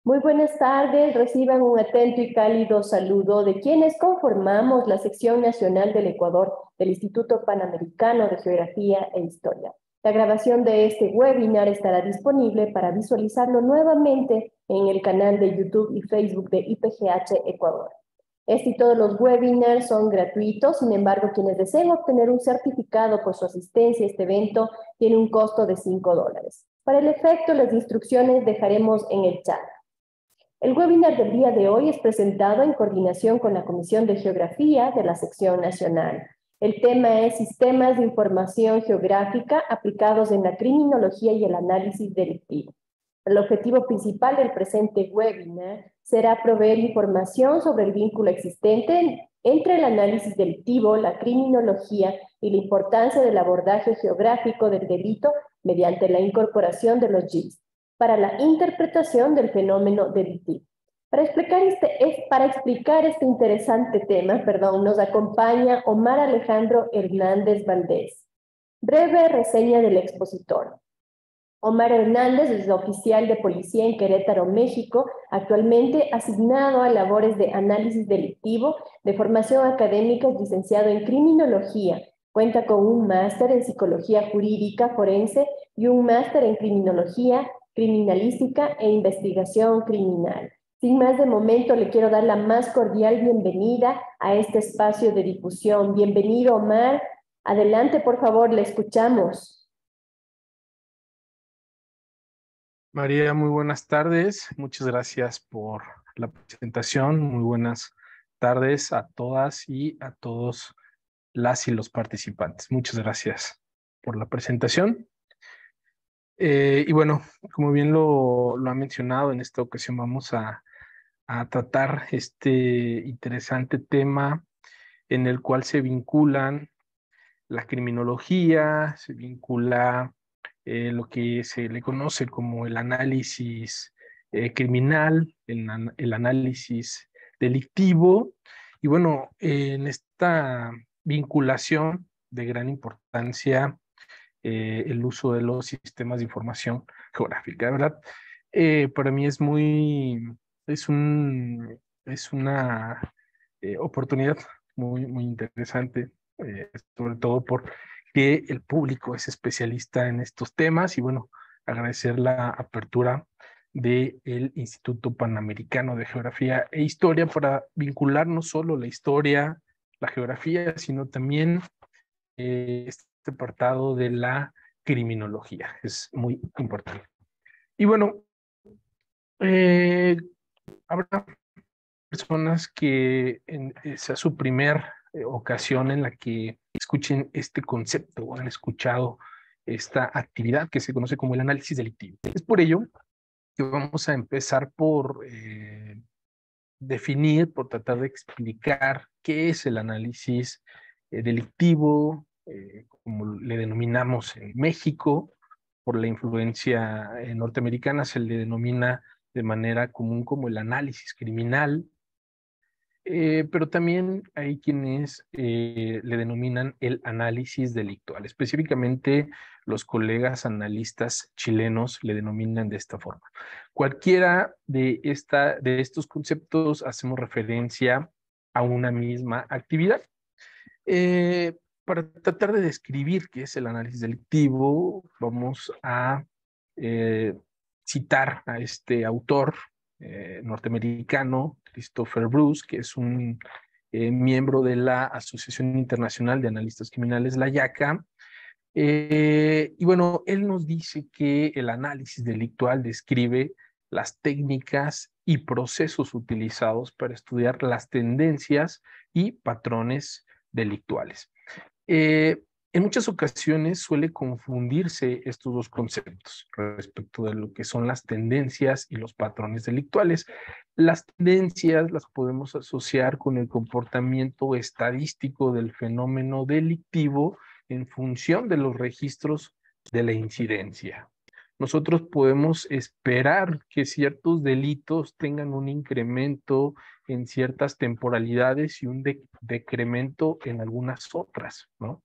Muy buenas tardes, reciban un atento y cálido saludo de quienes conformamos la sección nacional del Ecuador del Instituto Panamericano de Geografía e Historia. La grabación de este webinar estará disponible para visualizarlo nuevamente en el canal de YouTube y Facebook de IPGH Ecuador. Este y todos los webinars son gratuitos, sin embargo, quienes deseen obtener un certificado por su asistencia a este evento tiene un costo de $5. Para el efecto, las instrucciones dejaremos en el chat. El webinar del día de hoy es presentado en coordinación con la Comisión de Geografía de la Sección Nacional. El tema es Sistemas de Información Geográfica aplicados en la criminología y el análisis delictivo. El objetivo principal del presente webinar será proveer información sobre el vínculo existente entre el análisis delictivo, la criminología y la importancia del abordaje geográfico del delito mediante la incorporación de los GIS para la interpretación del fenómeno delictivo. Para explicar este interesante tema, nos acompaña Omar Alejandro Hernández Valdés. Breve reseña del expositor. Omar Hernández es oficial de policía en Querétaro, México, actualmente asignado a labores de análisis delictivo, de formación académica, licenciado en criminología. Cuenta con un máster en psicología jurídica forense y un máster en criminología, criminalística e investigación criminal. Sin más de momento, le quiero dar la más cordial bienvenida a este espacio de difusión. Bienvenido, Omar. Adelante, por favor, le escuchamos. María, muy buenas tardes. Muchas gracias por la presentación. Muy buenas tardes a todas y a todos las y los participantes. Muchas gracias por la presentación. Y bueno, como bien lo ha mencionado, en esta ocasión vamos a tratar este interesante tema en el cual se vinculan la criminología, se vincula lo que se le conoce como el análisis criminal, el análisis delictivo. Y bueno, en esta vinculación de gran importancia, el uso de los sistemas de información geográfica, ¿verdad? Para mí es es una oportunidad muy interesante, sobre todo porque el público es especialista en estos temas y bueno, agradecer la apertura del Instituto Panamericano de Geografía e Historia para vincular no solo la historia, la geografía, sino también este apartado de la criminología. Es muy importante. Y bueno, habrá personas que sea su primer ocasión en la que escuchen este concepto o han escuchado esta actividad que se conoce como el análisis delictivo. Es por ello que vamos a empezar por definir, por tratar de explicar qué es el análisis delictivo, como le denominamos en México, por la influencia norteamericana se le denomina de manera común como el análisis criminal, pero también hay quienes le denominan el análisis delictual. Específicamente los colegas analistas chilenos le denominan de esta forma. Cualquiera de estos conceptos hacemos referencia a una misma actividad. Para tratar de describir qué es el análisis delictivo, vamos a eh, citar a este autor norteamericano, Christopher Bruce, que es un miembro de la Asociación Internacional de Analistas Criminales, la IACA. Y bueno, él nos dice que el análisis delictual describe las técnicas y procesos utilizados para estudiar las tendencias y patrones delictuales. En muchas ocasiones suele confundirse estos dos conceptos respecto de lo que son las tendencias y los patrones delictuales. Las tendencias las podemos asociar con el comportamiento estadístico del fenómeno delictivo en función de los registros de la incidencia. Nosotros podemos esperar que ciertos delitos tengan un incremento en ciertas temporalidades y un decremento en algunas otras, ¿no?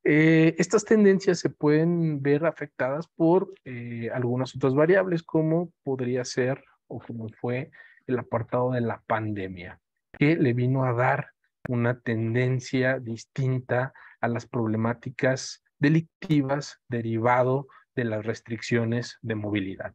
Estas tendencias se pueden ver afectadas por algunas otras variables, como podría ser o como fue el apartado de la pandemia, que le vino a dar una tendencia distinta a las problemáticas delictivas derivado de las restricciones de movilidad.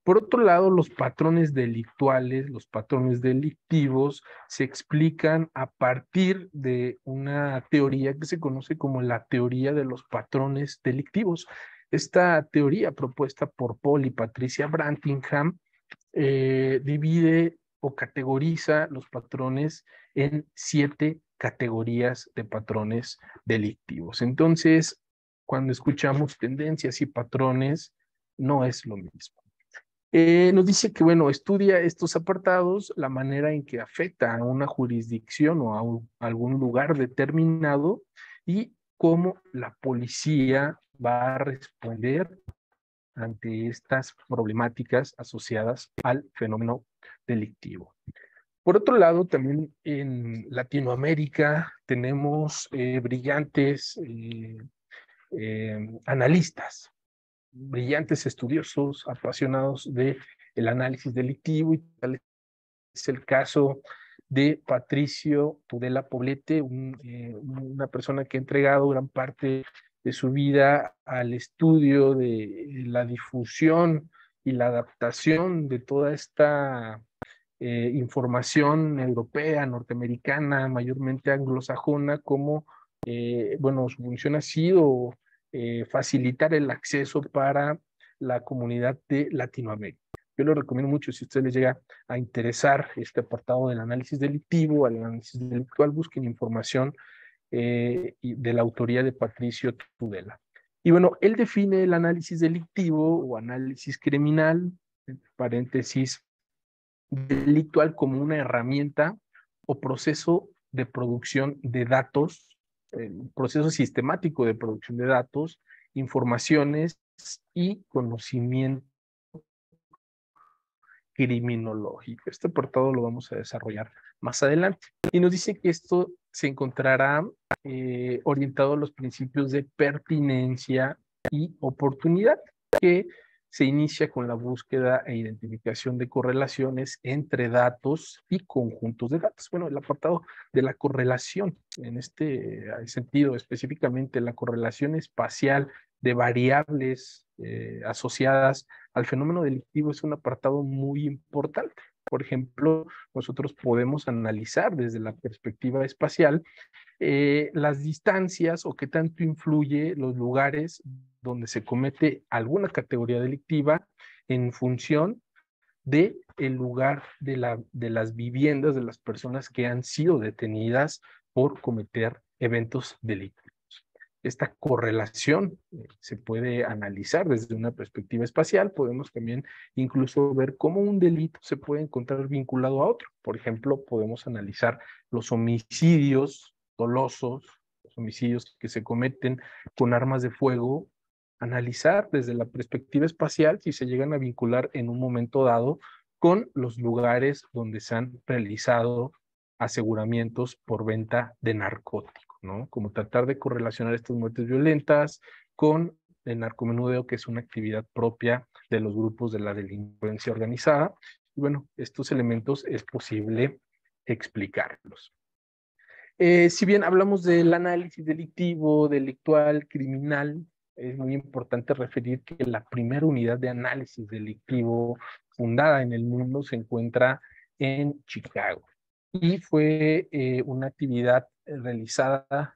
Por otro lado, los patrones delictuales, los patrones delictivos, se explican a partir de una teoría que se conoce como la teoría de los patrones delictivos. Esta teoría, propuesta por Paul y Patricia Brantingham, divide o categoriza los patrones en 7 categorías de patrones delictivos. Entonces, cuando escuchamos tendencias y patrones, no es lo mismo. Nos dice que, bueno, estudia estos apartados, la manera en que afecta a una jurisdicción o a algún lugar determinado y cómo la policía va a responder ante estas problemáticas asociadas al fenómeno delictivo. Por otro lado, también en Latinoamérica tenemos brillantes analistas, brillantes estudiosos, apasionados del análisis delictivo, y tal es el caso de Patricio Tudela Poblete, una persona que ha entregado gran parte de su vida al estudio de la difusión y la adaptación de toda esta información europea, norteamericana, mayormente anglosajona, como, bueno, su función ha sido facilitar el acceso para la comunidad de Latinoamérica. Yo lo recomiendo mucho si a usted les llega a interesar este apartado del análisis delictivo, al análisis delictual, busquen información de la autoría de Patricio Tudela. Y bueno, él define el análisis delictivo o análisis criminal, paréntesis, delictual, como una herramienta o proceso de producción de datos, proceso sistemático de producción de datos, informaciones y conocimiento criminológico. Este apartado lo vamos a desarrollar más adelante. Y nos dice que esto se encontrará orientado a los principios de pertinencia y oportunidad, que se inicia con la búsqueda e identificación de correlaciones entre datos y conjuntos de datos. Bueno, el apartado de la correlación, en este sentido específicamente la correlación espacial de variables asociadas al fenómeno delictivo, es un apartado muy importante. Por ejemplo, nosotros podemos analizar desde la perspectiva espacial las distancias o qué tanto influye los lugares donde se comete alguna categoría delictiva en función de el lugar de las viviendas de las personas que han sido detenidas por cometer eventos delictivos. Esta correlación se puede analizar desde una perspectiva espacial. Podemos también incluso ver cómo un delito se puede encontrar vinculado a otro. Por ejemplo, podemos analizar los homicidios dolosos, los homicidios que se cometen con armas de fuego, analizar desde la perspectiva espacial si se llegan a vincular en un momento dado con los lugares donde se han realizado aseguramientos por venta de narcóticos, ¿no? Como tratar de correlacionar estas muertes violentas con el narcomenudeo, que es una actividad propia de los grupos de la delincuencia organizada. Y bueno, estos elementos es posible explicarlos. Si bien hablamos del análisis delictivo, delictual, criminal, es muy importante referir que la primera unidad de análisis delictivo fundada en el mundo se encuentra en Chicago y fue una actividad realizada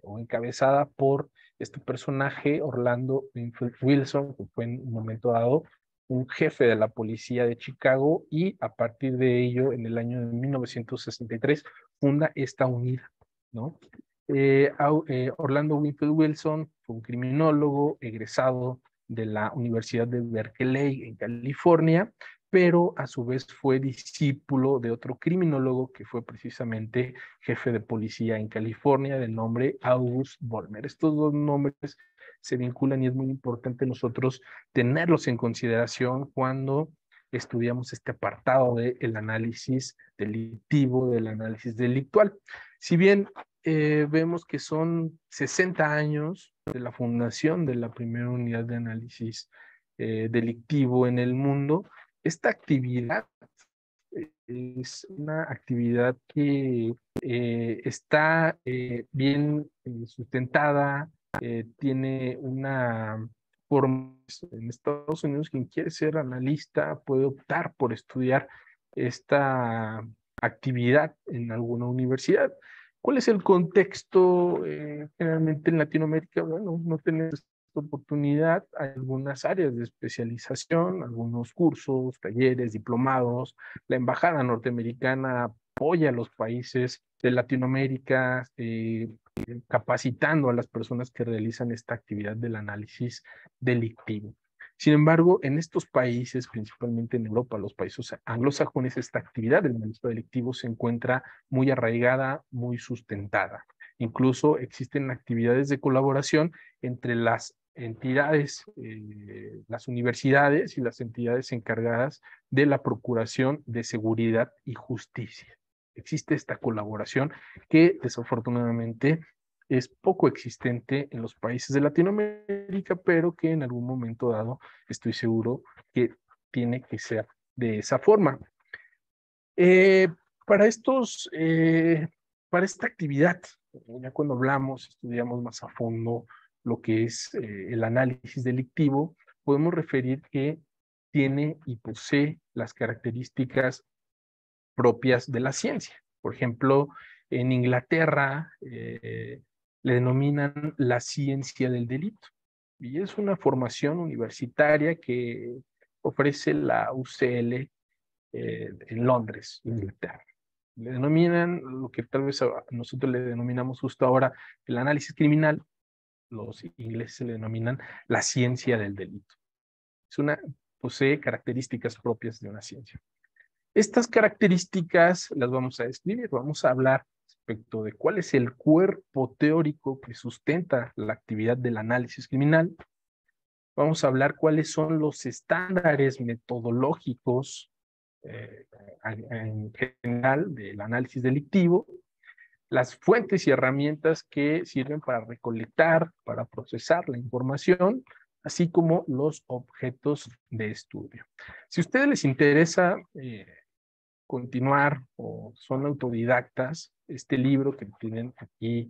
o encabezada por este personaje, Orlando Winfield Wilson, que fue en un momento dado un jefe de la policía de Chicago, y a partir de ello, en el año de 1963, funda esta unidad, ¿no? Orlando Winfield Wilson fue un criminólogo egresado de la Universidad de Berkeley en California, pero a su vez fue discípulo de otro criminólogo que fue precisamente jefe de policía en California, de nombre August Vollmer. Estos dos nombres se vinculan y es muy importante nosotros tenerlos en consideración cuando estudiamos este apartado del análisis delictivo, del análisis delictual. Si bien vemos que son 60 años de la fundación de la primera unidad de análisis delictivo en el mundo, Esta actividad es una actividad que está bien sustentada, tiene una forma. En Estados Unidos, quien quiere ser analista puede optar por estudiar esta actividad en alguna universidad. ¿Cuál es el contexto generalmente en Latinoamérica? Bueno, no tenemos esta oportunidad. Hay algunas áreas de especialización, algunos cursos, talleres, diplomados. La embajada norteamericana apoya a los países de Latinoamérica, capacitando a las personas que realizan esta actividad del análisis delictivo. Sin embargo, en estos países, principalmente en Europa, los países anglosajones, esta actividad del análisis delictivo se encuentra muy arraigada, muy sustentada. Incluso existen actividades de colaboración entre las entidades, las universidades y las entidades encargadas de la procuración de seguridad y justicia. Existe esta colaboración que desafortunadamente es poco existente en los países de Latinoamérica, pero que en algún momento dado estoy seguro que tiene que ser de esa forma. Eh, para estos, para esta actividad, ya cuando hablamos, estudiamos más a fondo lo que es el análisis delictivo, podemos referir que tiene y posee las características propias de la ciencia. Por ejemplo, en Inglaterra le denominan la ciencia del delito y es una formación universitaria que ofrece la UCL en Londres, Inglaterra. Le denominan lo que tal vez nosotros le denominamos justo ahora el análisis criminal, los ingleses le denominan la ciencia del delito. Posee características propias de una ciencia. Estas características las vamos a describir, vamos a hablar respecto de cuál es el cuerpo teórico que sustenta la actividad del análisis criminal. Vamos a hablar cuáles son los estándares metodológicos en general del análisis delictivo, las fuentes y herramientas que sirven para recolectar, para procesar la información, así como los objetos de estudio. Si a ustedes les interesa continuar o son autodidactas, este libro que tienen aquí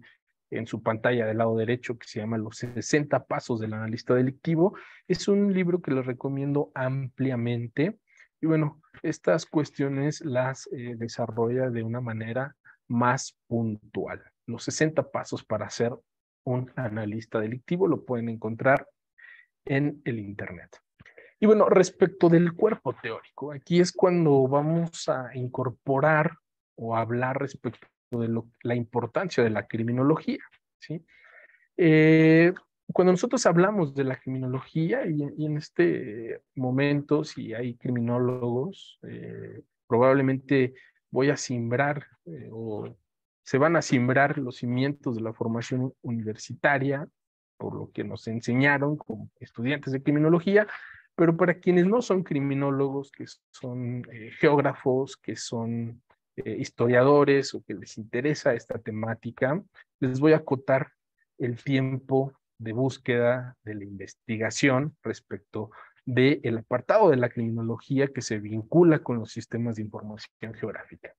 en su pantalla del lado derecho, que se llama Los 60 Pasos del Analista Delictivo, es un libro que les recomiendo ampliamente. Y bueno, estas cuestiones las desarrolla de una manera más puntual. Los 60 pasos para ser un analista delictivo lo pueden encontrar en el Internet. Y bueno, respecto del cuerpo teórico, aquí es cuando vamos a incorporar o hablar respecto de la importancia de la criminología, ¿sí? Cuando nosotros hablamos de la criminología y en este momento, si hay criminólogos, probablemente voy a simbrar o se van a simbrar los cimientos de la formación universitaria, por lo que nos enseñaron como estudiantes de criminología, pero para quienes no son criminólogos, que son geógrafos, que son historiadores o que les interesa esta temática, les voy a acotar el tiempo de búsqueda de la investigación respecto del apartado de la criminología que se vincula con los sistemas de información geográfica.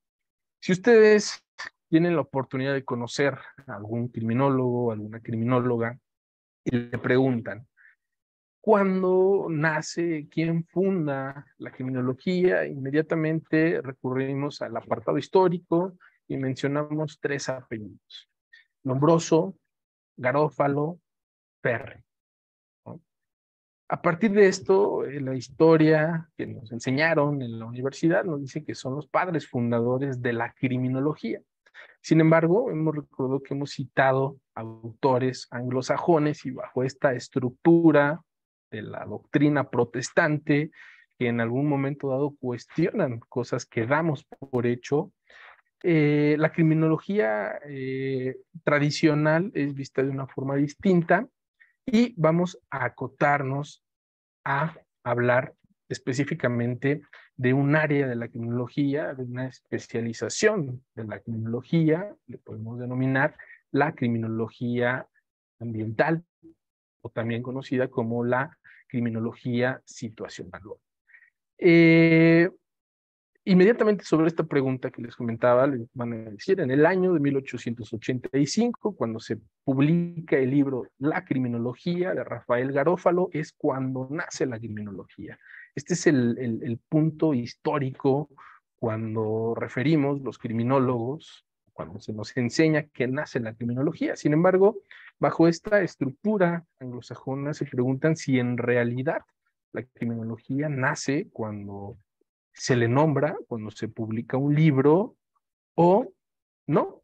Si ustedes tienen la oportunidad de conocer a algún criminólogo, alguna criminóloga, y le preguntan, ¿cuándo nace? ¿Quién funda la criminología? Inmediatamente recurrimos al apartado histórico y mencionamos 3 apellidos: Lombroso, Garófalo, Ferri, ¿no? A partir de esto, la historia que nos enseñaron en la universidad nos dice que son los padres fundadores de la criminología. Sin embargo, hemos recordado que hemos citado autores anglosajones y bajo esta estructura de la doctrina protestante, que en algún momento dado cuestionan cosas que damos por hecho, la criminología tradicional es vista de una forma distinta y vamos a acotarnos a hablar específicamente de un área de la criminología, de una especialización de la criminología, le podemos denominar la criminología ambiental o también conocida como la criminología situacional. Eh, Inmediatamente sobre esta pregunta que les comentaba, les van a decir, en el año de 1885, cuando se publica el libro La Criminología de Rafael Garófalo, es cuando nace la criminología. Este es el punto histórico cuando referimos los criminólogos, cuando se nos enseña que nace la criminología. Sin embargo, bajo esta estructura anglosajona se preguntan si en realidad la criminología nace cuando se le nombra, cuando se publica un libro o no.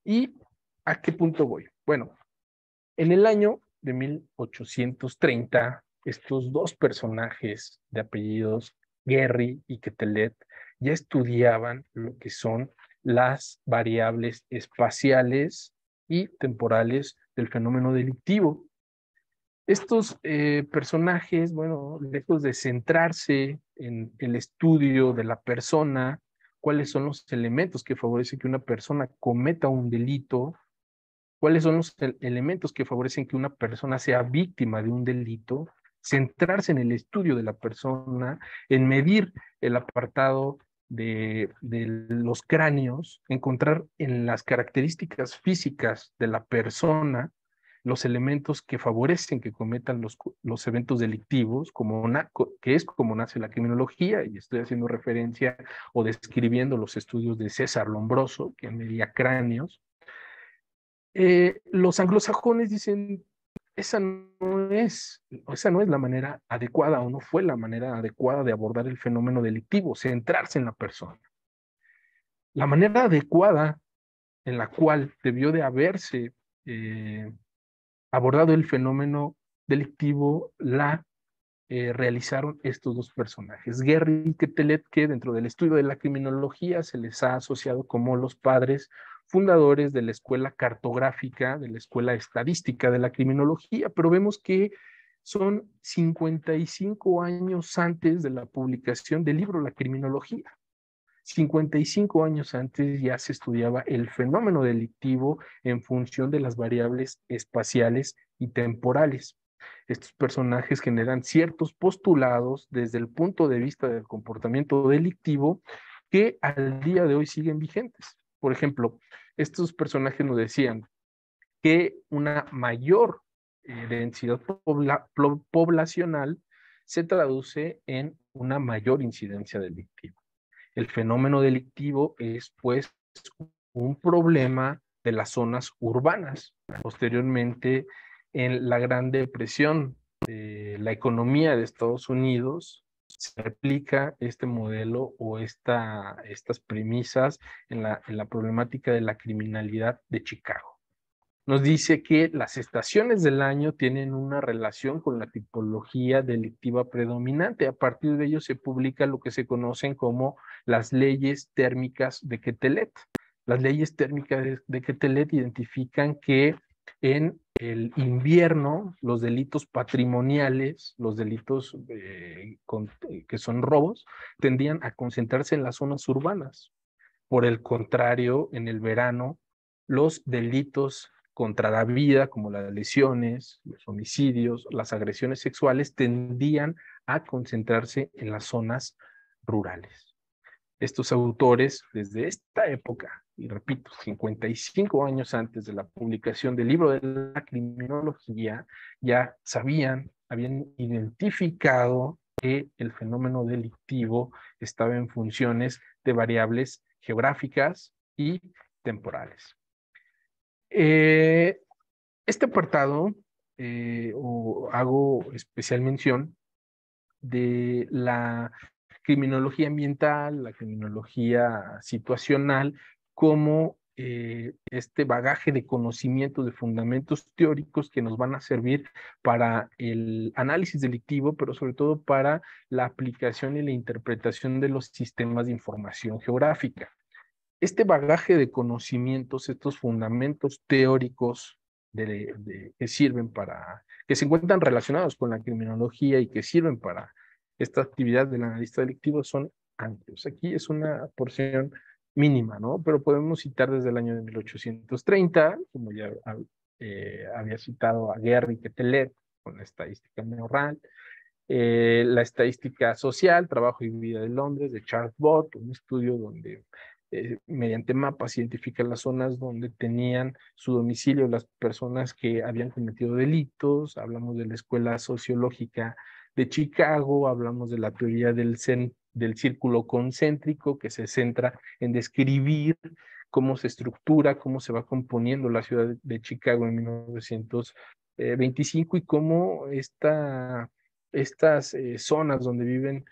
¿Y a qué punto voy? Bueno, en el año de 1830, estos dos personajes de apellidos Guerry y Quetelet ya estudiaban lo que son las variables espaciales y temporales del fenómeno delictivo. Estos personajes, bueno, lejos de centrarse en el estudio de la persona, cuáles son los elementos que favorecen que una persona cometa un delito, cuáles son los elementos que favorecen que una persona sea víctima de un delito, centrarse en el estudio de la persona, en medir el apartado de los cráneos, encontrar en las características físicas de la persona los elementos que favorecen que cometan los eventos delictivos, que es como nace la criminología, y estoy haciendo referencia o describiendo los estudios de César Lombroso, que medía cráneos. Los anglosajones dicen, esa no es la manera adecuada o no fue la manera adecuada de abordar el fenómeno delictivo, centrarse en la persona. La manera adecuada en la cual debió de haberse abordado el fenómeno delictivo realizaron estos dos personajes. Guerry y Quetelet, que dentro del estudio de la criminología se les ha asociado como los padres fundadores de la escuela cartográfica, de la escuela estadística de la criminología, pero vemos que son 55 años antes de la publicación del libro La Criminología. 55 años antes ya se estudiaba el fenómeno delictivo en función de las variables espaciales y temporales. Estos personajes generan ciertos postulados desde el punto de vista del comportamiento delictivo que al día de hoy siguen vigentes. Por ejemplo, estos personajes nos decían que una mayor densidad poblacional se traduce en una mayor incidencia delictiva. El fenómeno delictivo es, pues, un problema de las zonas urbanas. Posteriormente, en la Gran Depresión de la economía de Estados Unidos, se replica este modelo o estas premisas en la problemática de la criminalidad de Chicago. Nos dice que las estaciones del año tienen una relación con la tipología delictiva predominante. A partir de ello se publica lo que se conocen como las leyes térmicas de Quetelet. Las leyes térmicas de Quetelet identifican que en el invierno los delitos patrimoniales, los delitos que son robos, tendían a concentrarse en las zonas urbanas. Por el contrario, en el verano, los delitos contra la vida, como las lesiones, los homicidios, las agresiones sexuales, tendían a concentrarse en las zonas rurales. Estos autores, desde esta época, y repito, 55 años antes de la publicación del libro de la criminología, ya sabían, habían identificado que el fenómeno delictivo estaba en funciones de variables geográficas y temporales. Este apartado, hago especial mención de la criminología ambiental, la criminología situacional, como este bagaje de conocimiento, de fundamentos teóricos que nos van a servir para el análisis delictivo, pero sobre todo para la aplicación y la interpretación de los sistemas de información geográfica. Este bagaje de conocimientos, estos fundamentos teóricos que sirven que se encuentran relacionados con la criminología y que sirven para esta actividad del analista delictivo son amplios. Aquí es una porción mínima, ¿no? Pero podemos citar desde el año de 1830, como ya había citado a Guerry y Quetelet con la estadística neural, La estadística social, trabajo y vida de Londres, de Charles Bott, un estudio donde mediante mapas identifican las zonas donde tenían su domicilio las personas que habían cometido delitos. Hablamos de la Escuela Sociológica de Chicago, hablamos de la teoría del círculo concéntrico, que se centra en describir cómo se estructura, cómo se va componiendo la ciudad de Chicago en 1925 y cómo estas zonas donde viven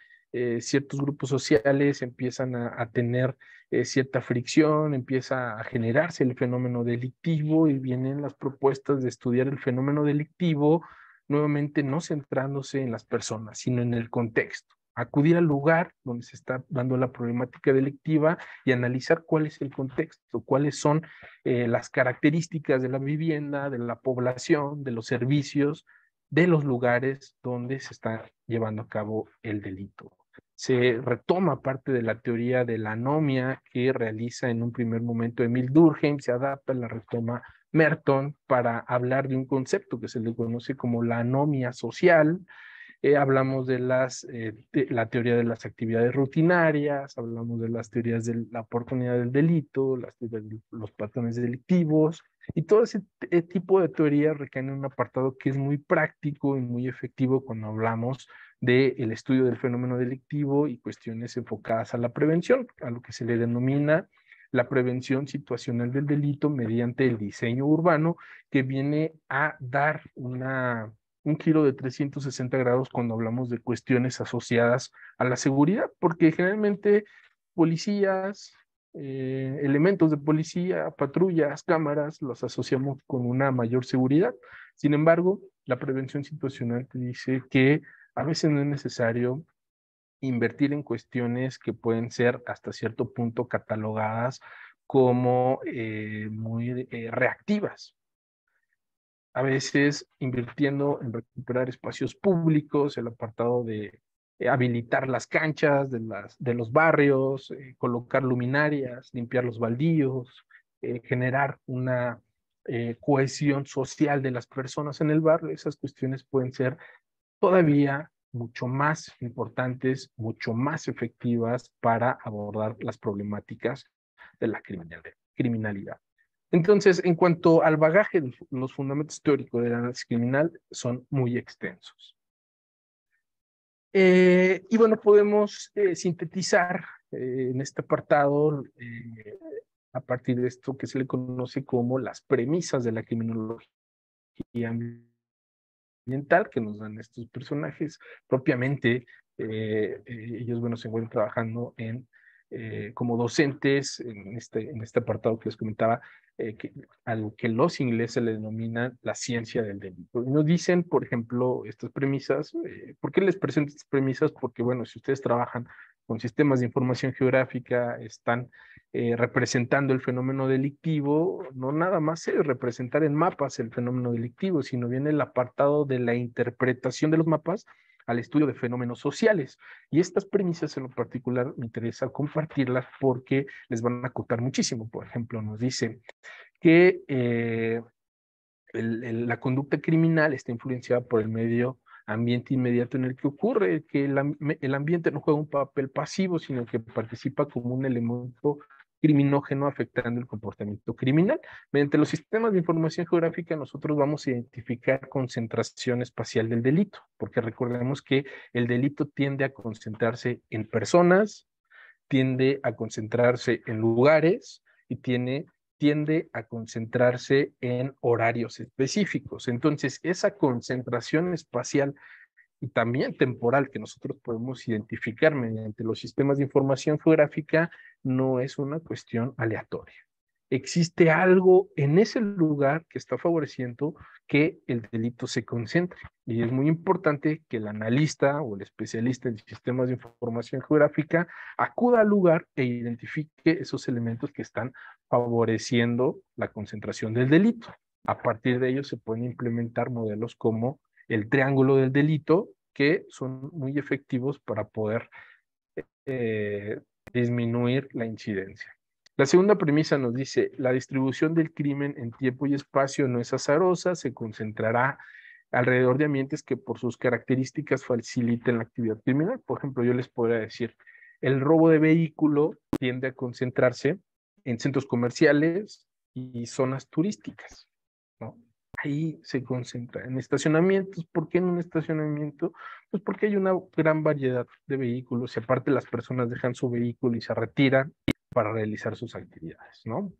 ciertos grupos sociales empiezan a tener cierta fricción, empieza a generarse el fenómeno delictivo y vienen las propuestas de estudiar el fenómeno delictivo, nuevamente no centrándose en las personas, sino en el contexto. Acudir al lugar donde se está dando la problemática delictiva y analizar cuál es el contexto, cuáles son las características de la vivienda, de la población, de los servicios, de los lugares donde se está llevando a cabo el delito. Se retoma parte de la teoría de la anomia que realiza en un primer momento Emil Durkheim, se adapta, la retoma Merton para hablar de un concepto que se le conoce como la anomia social. Hablamos de la teoría de las actividades rutinarias, hablamos de las teorías de la oportunidad del delito, las teorías de los patrones delictivos, y todo ese tipo de teorías recaen en un apartado que es muy práctico y muy efectivo cuando hablamos del estudio del fenómeno delictivo y cuestiones enfocadas a la prevención, a lo que se le denomina la prevención situacional del delito mediante el diseño urbano, que viene a dar un giro de 360 grados cuando hablamos de cuestiones asociadas a la seguridad, porque generalmente policías, elementos de policía, patrullas, cámaras, los asociamos con una mayor seguridad. Sin embargo, la prevención situacional te dice que a veces no es necesario invertir en cuestiones que pueden ser hasta cierto punto catalogadas como muy reactivas. A veces invirtiendo en recuperar espacios públicos, el apartado de habilitar las canchas de los barrios, colocar luminarias, limpiar los baldíos, generar una cohesión social de las personas en el barrio. Esas cuestiones pueden ser todavía mucho más importantes, mucho más efectivas para abordar las problemáticas de la criminalidad. Entonces, en cuanto al bagaje de los fundamentos teóricos del análisis criminal, son muy extensos. Y bueno, podemos sintetizar en este apartado a partir de esto que se le conoce como las premisas de la criminología ambiental que nos dan estos personajes. Propiamente, ellos bueno, se encuentran trabajando como docentes en este apartado que les comentaba, al que los ingleses le denominan la ciencia del delito. Y nos dicen, por ejemplo, estas premisas. ¿Por qué les presento estas premisas? Porque, bueno, si ustedes trabajan con sistemas de información geográfica, están representando el fenómeno delictivo, no nada más es representar en mapas el fenómeno delictivo, sino viene el apartado de la interpretación de los mapas al estudio de fenómenos sociales. Y estas premisas en lo particular me interesa compartirlas porque les van a acotar muchísimo. Por ejemplo, nos dice que la conducta criminal está influenciada por el medio ambiente inmediato en el que ocurre, que el ambiente no juega un papel pasivo, sino que participa como un elemento criminógeno afectando el comportamiento criminal. Mediante los sistemas de información geográfica nosotros vamos a identificar concentración espacial del delito, porque recordemos que el delito tiende a concentrarse en personas, tiende a concentrarse en lugares y tiende a concentrarse en horarios específicos. Entonces, esa concentración espacial y también temporal que nosotros podemos identificar mediante los sistemas de información geográfica no es una cuestión aleatoria. Existe algo en ese lugar que está favoreciendo que el delito se concentre. Y es muy importante que el analista o el especialista en sistemas de información geográfica acuda al lugar e identifique esos elementos que están favoreciendo la concentración del delito. A partir de ello se pueden implementar modelos como el triángulo del delito, que son muy efectivos para poder disminuir la incidencia. La segunda premisa nos dice, la distribución del crimen en tiempo y espacio no es azarosa, se concentrará alrededor de ambientes que por sus características faciliten la actividad criminal. Por ejemplo, yo les podría decir, el robo de vehículo tiende a concentrarse en centros comerciales y zonas turísticas, ¿no? Ahí se concentra. En estacionamientos, ¿por qué en un estacionamiento? Pues porque hay una gran variedad de vehículos y aparte las personas dejan su vehículo y se retiran para realizar sus actividades, ¿no?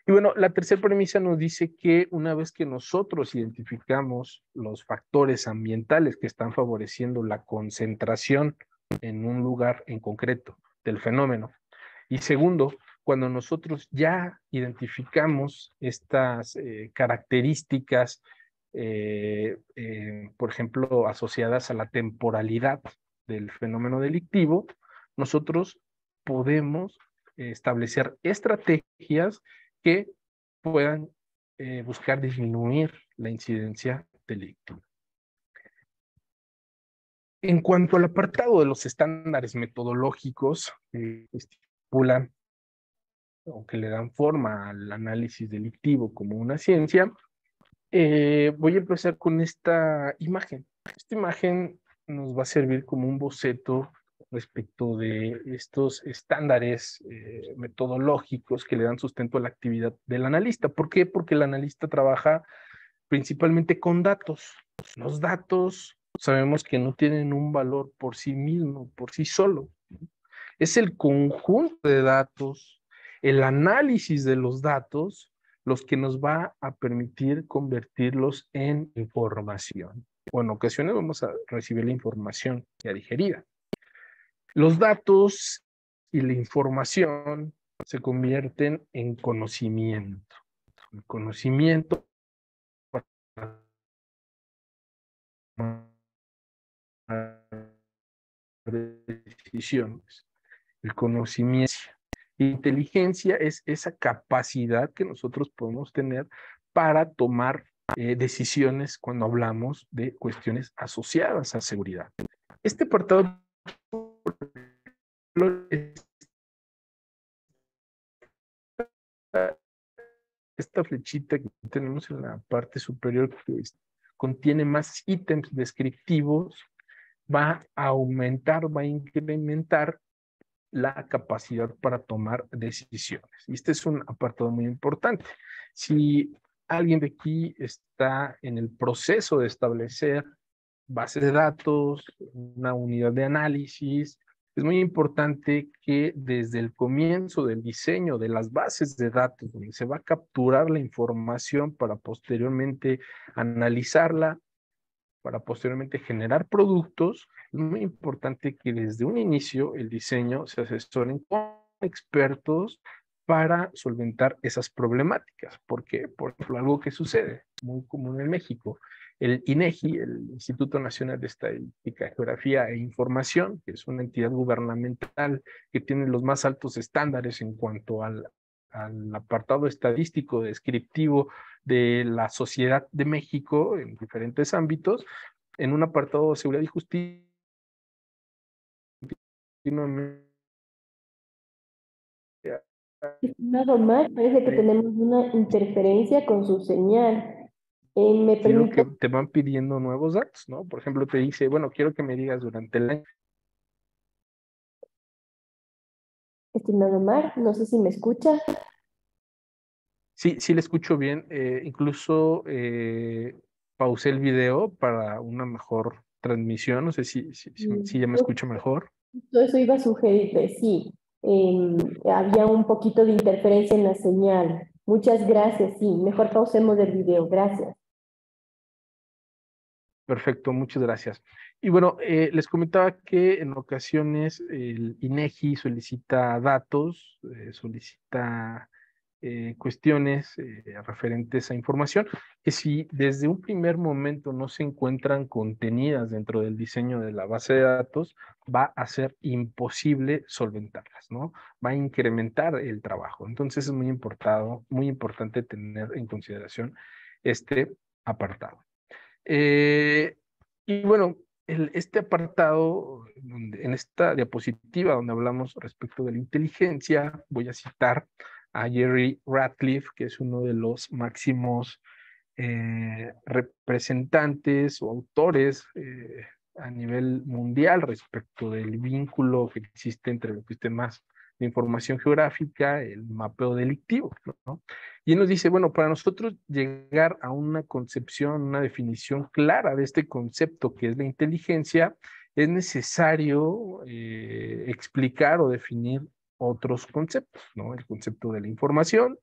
Y bueno, la tercera premisa nos dice que una vez que nosotros identificamos los factores ambientales que están favoreciendo la concentración en un lugar en concreto del fenómeno, y segundo, cuando nosotros ya identificamos estas características, por ejemplo, asociadas a la temporalidad del fenómeno delictivo, nosotros podemos establecer estrategias que puedan buscar disminuir la incidencia delictiva. En cuanto al apartado de los estándares metodológicos que estipulan o que le dan forma al análisis delictivo como una ciencia, voy a empezar con esta imagen. Esta imagen nos va a servir como un boceto respecto de estos estándares metodológicos que le dan sustento a la actividad del analista. ¿Por qué? Porque el analista trabaja principalmente con datos. Los datos sabemos que no tienen un valor por sí mismo, por sí solo. Es el conjunto de datos, el análisis de los datos, los que nos va a permitir convertirlos en información. O en ocasiones vamos a recibir la información ya digerida. Los datos y la información se convierten en conocimiento. El conocimiento para decisiones. El conocimiento. Inteligencia es esa capacidad que nosotros podemos tener para tomar decisiones cuando hablamos de cuestiones asociadas a seguridad. Este apartado, esta flechita que tenemos en la parte superior que contiene más ítems descriptivos, va a aumentar, va a incrementar la capacidad para tomar decisiones. Y este es un apartado muy importante. Si alguien de aquí está en el proceso de establecer bases de datos, una unidad de análisis, es muy importante que desde el comienzo del diseño de las bases de datos, donde se va a capturar la información para posteriormente analizarla, para posteriormente generar productos, es muy importante que desde un inicio el diseño se asesoren con expertos para solventar esas problemáticas. Porque, por ejemplo, algo que sucede muy común en México, el INEGI, el Instituto Nacional de Estadística, Geografía e Información, que es una entidad gubernamental que tiene los más altos estándares en cuanto al apartado estadístico descriptivo de la sociedad de México en diferentes ámbitos, en un apartado de seguridad y justicia. Estimado Omar, parece que tenemos una interferencia con su señal. ¿Me Digo permite, que te van pidiendo nuevos datos, ¿no? Por ejemplo, te dice, bueno, quiero que me digas durante el año. estimado Omar? No sé si me escucha. Sí, sí le escucho bien. Incluso pausé el video para una mejor transmisión. No sé si ya me escucho mejor. Justo eso iba a sugerirle, sí. Había un poquito de interferencia en la señal. Muchas gracias, sí. Mejor pausemos el video. Gracias. Perfecto, muchas gracias. Y bueno, les comentaba que en ocasiones el INEGI solicita datos, solicita cuestiones referentes a información que si desde un primer momento no se encuentran contenidas dentro del diseño de la base de datos, va a ser imposible solventarlas, ¿no? Va a incrementar el trabajo. Entonces es muy importante tener en consideración este apartado. Eh, y bueno, este apartado, en esta diapositiva donde hablamos respecto de la inteligencia, voy a citar a Jerry Ratcliffe, que es uno de los máximos representantes o autores a nivel mundial respecto del vínculo que existe entre los sistemas de información geográfica, el mapeo delictivo, ¿no? Y él nos dice, bueno, para nosotros llegar a una concepción, una definición clara de este concepto que es la inteligencia, es necesario explicar o definir otros conceptos, ¿no? El concepto de la información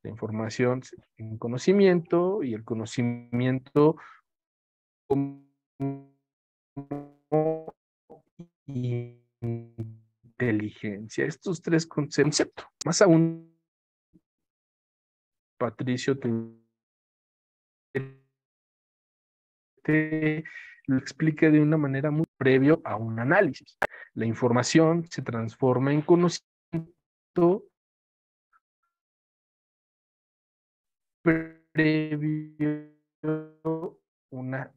en conocimiento y el conocimiento como inteligencia. Estos tres conceptos, más aún, Patricio, te lo explica de una manera muy previo a un análisis. La información se transforma en conocimiento previo, una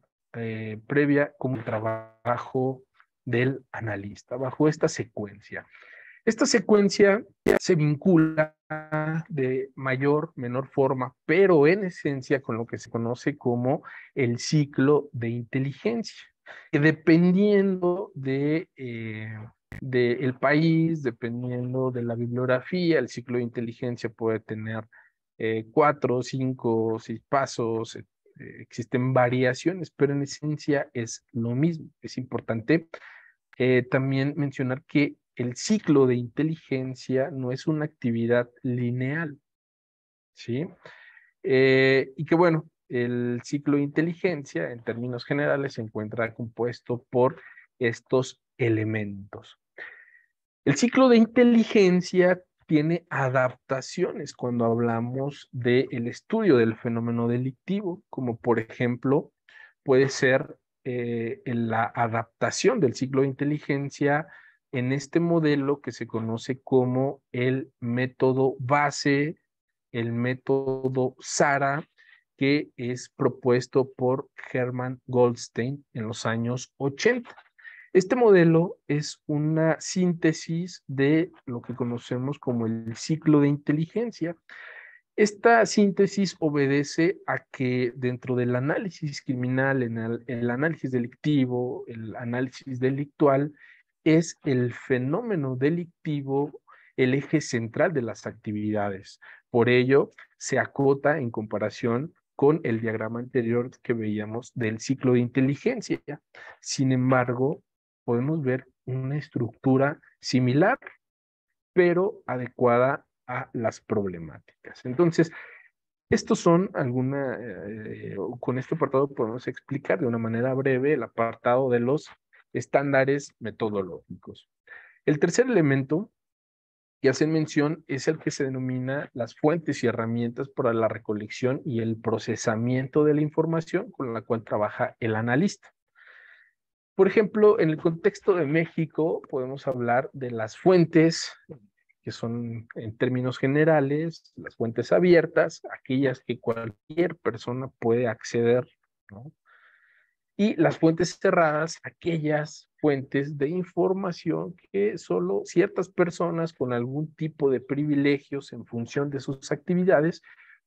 previa como trabajo del analista, bajo esta secuencia. Esta secuencia se vincula de mayor, menor forma, pero en esencia con lo que se conoce como el ciclo de inteligencia, que dependiendo del país, dependiendo de la bibliografía, el ciclo de inteligencia puede tener 4, 5, 6 pasos, existen variaciones, pero en esencia es lo mismo. Es importante también mencionar que el ciclo de inteligencia no es una actividad lineal, ¿sí? Y que bueno, el ciclo de inteligencia en términos generales se encuentra compuesto por estos elementos. El ciclo de inteligencia tiene adaptaciones cuando hablamos del estudio del fenómeno delictivo, como por ejemplo puede ser en la adaptación del ciclo de inteligencia en este modelo que se conoce como el método base, el método SARA, que es propuesto por Hermann Goldstein en los años 80. Este modelo es una síntesis de lo que conocemos como el ciclo de inteligencia. Esta síntesis obedece a que dentro del análisis criminal, en el análisis delictivo, el análisis delictual, es el fenómeno delictivo el eje central de las actividades. Por ello, se acota en comparación con el diagrama anterior que veíamos del ciclo de inteligencia. Sin embargo, podemos ver una estructura similar, pero adecuada a las problemáticas. Entonces, estos son con este apartado podemos explicar de una manera breve el apartado de los estándares metodológicos. El tercer elemento que hacen mención es el que se denomina las fuentes y herramientas para la recolección y el procesamiento de la información con la cual trabaja el analista. Por ejemplo, en el contexto de México podemos hablar de las fuentes, que son en términos generales, las fuentes abiertas, aquellas que cualquier persona puede acceder, ¿no? Y las fuentes cerradas, aquellas fuentes de información que solo ciertas personas con algún tipo de privilegios en función de sus actividades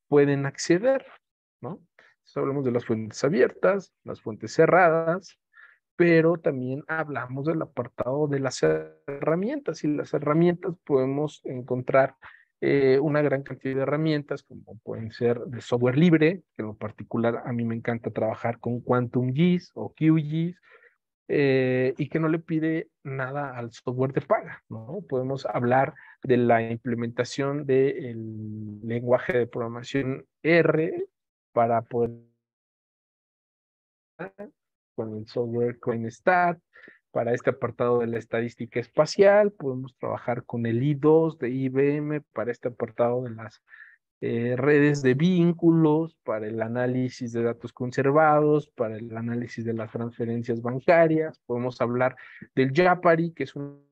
pueden acceder, ¿no? Entonces, hablamos de las fuentes abiertas, las fuentes cerradas, pero también hablamos del apartado de las herramientas, y las herramientas podemos encontrar una gran cantidad de herramientas, como pueden ser de software libre, que en lo particular a mí me encanta trabajar con QuantumGIS o QGIS, y que no le pide nada al software de paga, ¿no? Podemos hablar de la implementación del lenguaje de programación R para poder con el software CoinStat. Para este apartado de la estadística espacial, podemos trabajar con el I2 de IBM para este apartado de las redes de vínculos, para el análisis de datos conservados, para el análisis de las transferencias bancarias. Podemos hablar del Yapari, que es un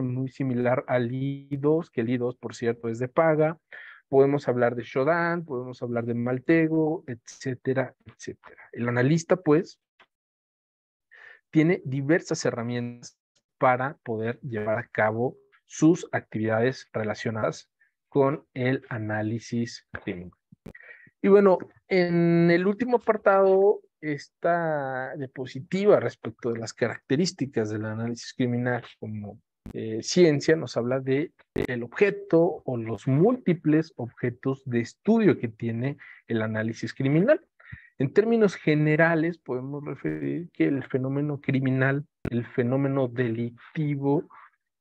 muy similar al I2, que el I2, por cierto, es de paga. Podemos hablar de Shodan, podemos hablar de Maltego, etcétera, etcétera. El analista, pues, tiene diversas herramientas para poder llevar a cabo sus actividades relacionadas con el análisis clínico. Y bueno, en el último apartado, esta diapositiva respecto de las características del análisis criminal como ciencia nos habla de el objeto o los múltiples objetos de estudio que tiene el análisis criminal. En términos generales, podemos referir que el fenómeno criminal, el fenómeno delictivo,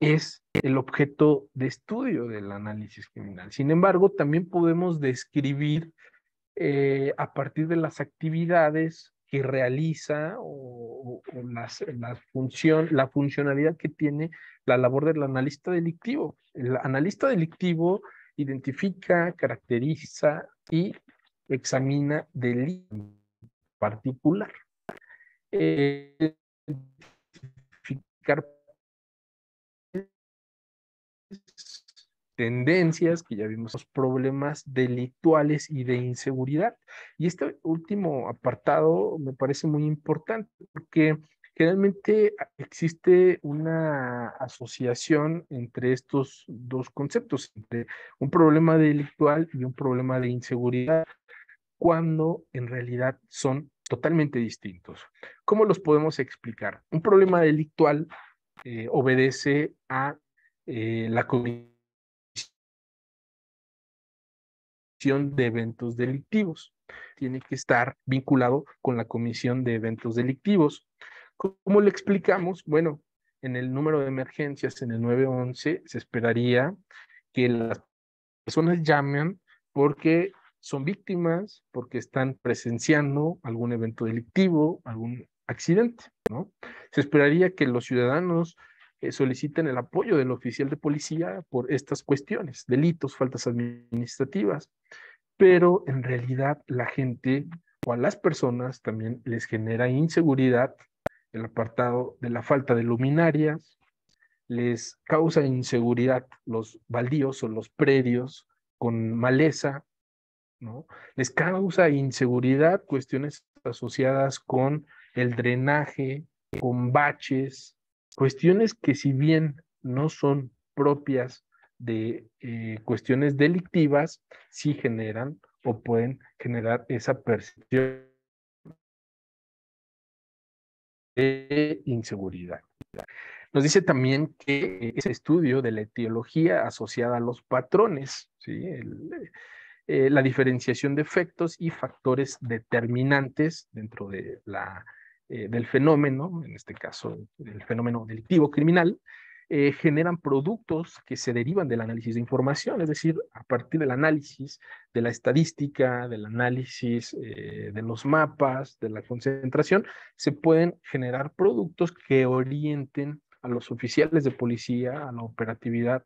es el objeto de estudio del análisis criminal. Sin embargo, también podemos describir a partir de las actividades que realiza o la funcionalidad que tiene la labor del analista delictivo. El analista delictivo identifica, caracteriza y examina delitos particular. Identificar tendencias, que ya vimos, los problemas delictuales y de inseguridad. Y este último apartado me parece muy importante porque generalmente existe una asociación entre estos dos conceptos, entre un problema delictual y un problema de inseguridad, cuando en realidad son totalmente distintos. ¿Cómo los podemos explicar? Un problema delictual obedece a la comisión de eventos delictivos. Tiene que estar vinculado con la comisión de eventos delictivos. ¿Cómo le explicamos? Bueno, en el número de emergencias, en el 911, se esperaría que las personas llamen porque son víctimas, porque están presenciando algún evento delictivo, algún accidente, ¿no? Se esperaría que los ciudadanos soliciten el apoyo del oficial de policía por estas cuestiones, delitos, faltas administrativas, pero en realidad la gente o a las personas también les genera inseguridad el apartado de la falta de luminarias, les causa inseguridad los baldíos o los predios con maleza, ¿no? Les causa inseguridad cuestiones asociadas con el drenaje, con baches, cuestiones que si bien no son propias de cuestiones delictivas, sí generan o pueden generar esa percepción de inseguridad. Nos dice también que ese estudio de la etiología asociada a los patrones, ¿sí? La diferenciación de efectos y factores determinantes dentro de del fenómeno, en este caso el fenómeno delictivo criminal, generan productos que se derivan del análisis de información, es decir, a partir del análisis de la estadística, del análisis de los mapas, de la concentración, se pueden generar productos que orienten a los oficiales de policía, a la operatividad,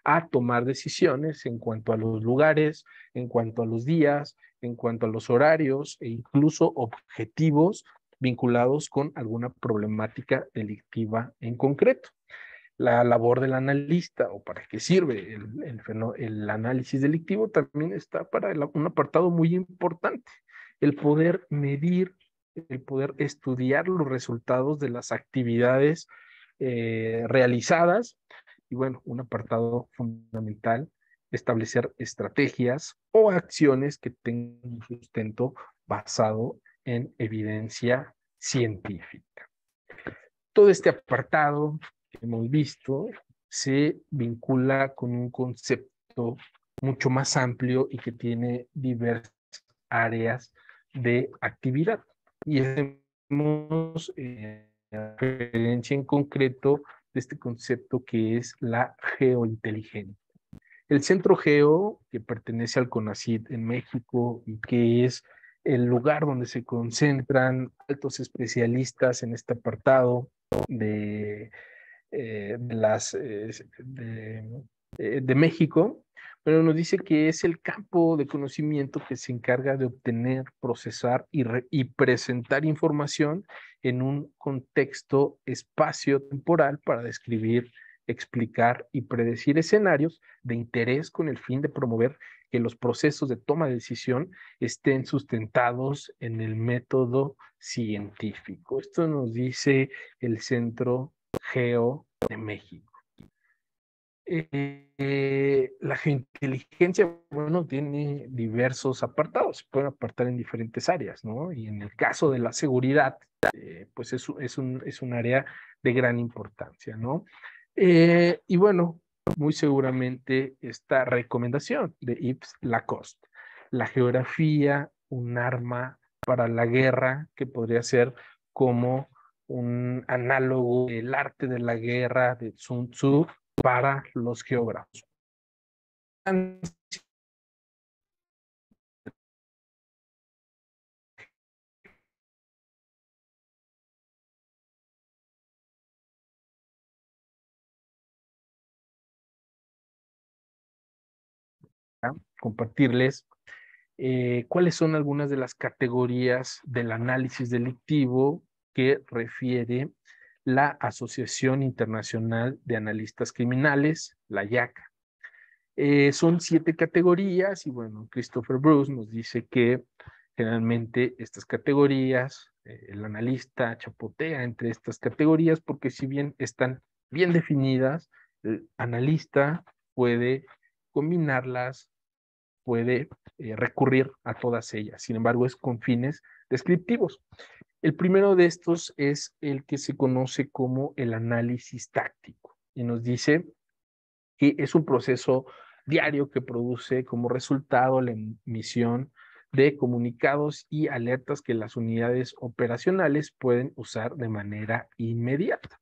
a tomar decisiones en cuanto a los lugares, en cuanto a los días, en cuanto a los horarios e incluso objetivos vinculados con alguna problemática delictiva en concreto. La labor del analista o para qué sirve el análisis delictivo también está para un apartado muy importante, el poder medir, el poder estudiar los resultados de las actividades realizadas y bueno, un apartado fundamental, establecer estrategias o acciones que tengan un sustento basado en evidencia científica. Todo este apartado que hemos visto se vincula con un concepto mucho más amplio y que tiene diversas áreas de actividad. Y hacemos referencia en concreto de este concepto que es la geointeligencia. El Centro Geo, que pertenece al CONACYT en México y que es el lugar donde se concentran altos especialistas en este apartado de, de México, pero nos dice que es el campo de conocimiento que se encarga de obtener, procesar y presentar información en un contexto espacio-temporal para describir, explicar y predecir escenarios de interés con el fin de promover que los procesos de toma de decisión estén sustentados en el método científico. Esto nos dice el Centro Geo de México. La La geointeligencia, bueno, tiene diversos apartados, se pueden apartar en diferentes áreas, ¿no? Y en el caso de la seguridad, pues es un área de gran importancia, ¿no? Y bueno, muy seguramente esta recomendación de Yves Lacoste, la geografía, un arma para la guerra, que podría ser como un análogo del arte de la guerra de Sun Tzu para los geógrafos. Compartirles cuáles son algunas de las categorías del análisis delictivo que refiere la Asociación Internacional de Analistas Criminales, la IACA. Son 7 categorías y bueno, Christopher Bruce nos dice que generalmente estas categorías, el analista chapotea entre estas categorías porque si bien están bien definidas, el analista puede combinarlas, puede recurrir a todas ellas. Sin embargo, es con fines descriptivos. El primero de estos es el que se conoce como el análisis táctico y nos dice que es un proceso diario que produce como resultado la emisión de comunicados y alertas que las unidades operacionales pueden usar de manera inmediata.